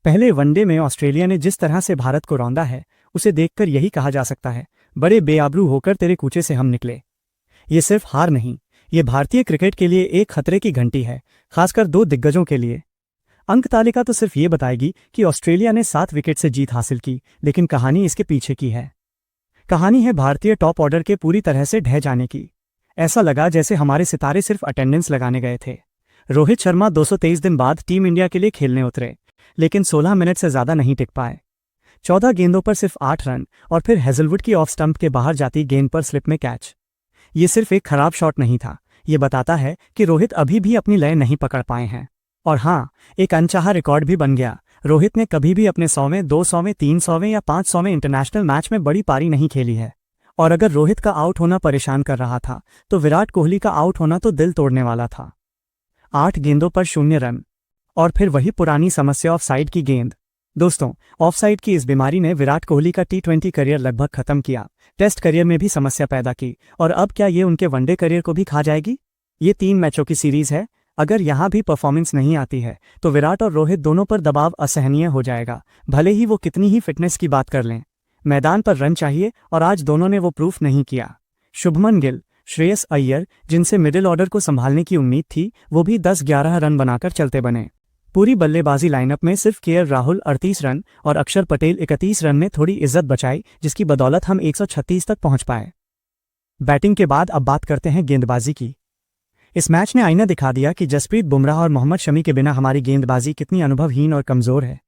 पहले वनडे में ऑस्ट्रेलिया ने जिस तरह से भारत को रौंदा है, उसे देखकर यही कहा जा सकता है, बड़े बेआबरू होकर तेरे कूचे से हम निकले। ये सिर्फ हार नहीं, ये भारतीय क्रिकेट के लिए एक खतरे की घंटी है, खासकर दो दिग्गजों के लिए। अंक तालिका तो सिर्फ ये बताएगी कि ऑस्ट्रेलिया ने 7 विकेट से जीत हासिल की, लेकिन कहानी इसके पीछे की है। कहानी है भारतीय टॉप ऑर्डर के पूरी तरह से ढह जाने की। ऐसा लगा जैसे हमारे सितारे सिर्फ अटेंडेंस लगाने गए थे। रोहित शर्मा 223 दिन बाद टीम इंडिया के लिए खेलने उतरे, लेकिन 16 मिनट से ज्यादा नहीं टिक पाए। 14 गेंदों पर सिर्फ 8 रन और फिर हेजलवुड की ऑफ स्टंप के बाहर जाती गेंद पर स्लिप में कैच। ये सिर्फ एक खराब शॉट नहीं था, ये बताता है कि रोहित अभी भी अपनी लय नहीं पकड़ पाए हैं। और हाँ, एक अनचाहा रिकॉर्ड भी बन गया। रोहित ने कभी भी अपने 100वें, 200वें, 300वें या 500वें इंटरनेशनल मैच में बड़ी पारी नहीं खेली है। और अगर रोहित का आउट होना परेशान कर रहा था, तो विराट कोहली का आउट होना तो दिल तोड़ने वाला था। 8 गेंदों पर 0 रन, और फिर वही पुरानी समस्या ऑफ साइड की गेंद। दोस्तों, ऑफ साइड की इस बीमारी ने विराट कोहली का T20 करियर लगभग खत्म किया, टेस्ट करियर में भी समस्या पैदा की, और अब क्या ये उनके वनडे करियर को भी खा जाएगी? ये 3 मैचों की सीरीज है। अगर यहां भी परफॉर्मेंस नहीं आती है, तो विराट और रोहित दोनों पर दबाव असहनीय हो जाएगा, भले ही वो कितनी ही फिटनेस की बात कर लें। मैदान पर रन चाहिए, और आज दोनों ने वो प्रूफ नहीं किया। शुभमन गिल, श्रेयस अय्यर, जिनसे मिडिल ऑर्डर को संभालने की उम्मीद थी, वो भी 10-11 रन बनाकर चलते बने। पूरी बल्लेबाजी लाइनअप में सिर्फ KL राहुल 38 रन और अक्षर पटेल 31 रन ने थोड़ी इज्जत बचाई, जिसकी बदौलत हम 136 तक पहुंच पाए। बैटिंग के बाद अब बात करते हैं गेंदबाजी की। इस मैच ने आईना दिखा दिया कि जसप्रीत बुमराह और मोहम्मद शमी के बिना हमारी गेंदबाजी कितनी अनुभवहीन और कमजोर है।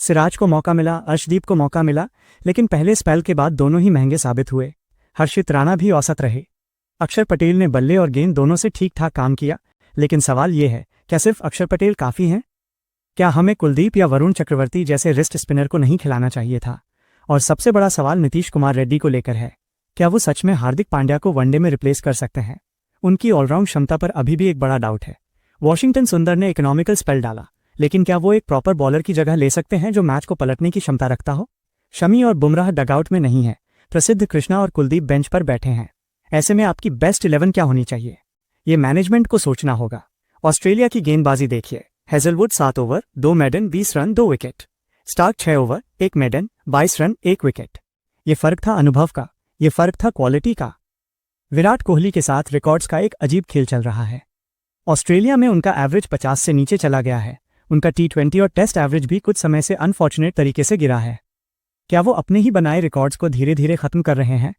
सिराज को मौका मिला, अर्शदीप को मौका मिला, लेकिन पहले स्पेल के बाद दोनों ही महंगे साबित हुए। हर्षित राणा भी औसत रहे। अक्षर पटेल ने बल्ले और गेंद दोनों से ठीक ठाक काम किया, लेकिन सवाल ये है, क्या सिर्फ अक्षर पटेल काफ़ी हैं? क्या हमें कुलदीप या वरुण चक्रवर्ती जैसे रिस्ट स्पिनर को नहीं खिलाना चाहिए था? और सबसे बड़ा सवाल नीतीश कुमार रेड्डी को लेकर है। क्या वो सच में हार्दिक पांड्या को वनडे में रिप्लेस कर सकते हैं? उनकी ऑलराउंड क्षमता पर अभी भी एक बड़ा डाउट है। वॉशिंगटन सुंदर ने इकोनॉमिकल स्पेल डाला, लेकिन क्या वो एक प्रॉपर बॉलर की जगह ले सकते हैं जो मैच को पलटने की क्षमता रखता हो? शमी और बुमराह डगआउट में नहीं है, प्रसिद्ध कृष्णा और कुलदीप बेंच पर बैठे हैं। ऐसे में आपकी बेस्ट 11 क्या होनी चाहिए? ये मैनेजमेंट को सोचना होगा। ऑस्ट्रेलिया की गेंदबाजी देखिए। Hazlewood 7 over 2 maiden 20 run 2 wicket. Starc 6 over 1 maiden 22 run 1 wicket. ये फर्क था अनुभव का, ये फर्क था क्वालिटी का। विराट कोहली के साथ रिकॉर्ड्स का एक अजीब खेल चल रहा है। ऑस्ट्रेलिया में उनका एवरेज 50 से नीचे चला गया है। उनका T20 और टेस्ट एवरेज भी कुछ समय से अनफॉर्चुनेट तरीके से गिरा है। क्या वो अपने ही बनाए रिकॉर्ड्स को धीरे धीरे खत्म कर रहे हैं?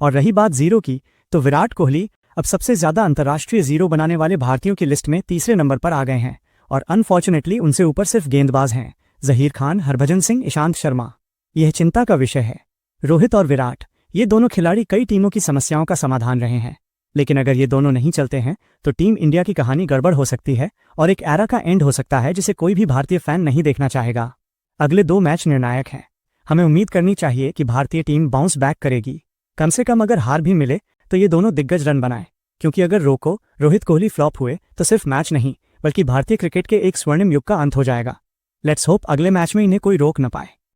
और रही बात जीरो की, तो विराट कोहली अब सबसे ज्यादा अंतर्राष्ट्रीय जीरो बनाने वाले भारतीयों की लिस्ट में तीसरे नंबर पर आ गए हैं, और अनफॉर्चुनेटली उनसे ऊपर सिर्फ गेंदबाज हैं, जहीर खान, हरभजन सिंह, ईशांत शर्मा। यह चिंता का विषय है। रोहित और विराट, ये दोनों खिलाड़ी कई टीमों की समस्याओं का समाधान रहे हैं, लेकिन अगर ये दोनों नहीं चलते हैं, तो टीम इंडिया की कहानी गड़बड़ हो सकती है, और एक एरा का एंड हो सकता है जिसे कोई भी भारतीय फैन नहीं देखना चाहेगा। अगले 2 मैच निर्णायक हैं। हमें उम्मीद करनी चाहिए कि भारतीय टीम बाउंस बैक करेगी। कम से कम अगर हार भी मिले, तो ये दोनों दिग्गज रन बनाए, क्योंकि अगर रोहित कोहली फ्लॉप हुए, तो सिर्फ मैच नहीं, बल्कि भारतीय क्रिकेट के एक स्वर्णिम युग का अंत हो जाएगा। लेट्स होप अगले मैच में इन्हें कोई रोक न पाए।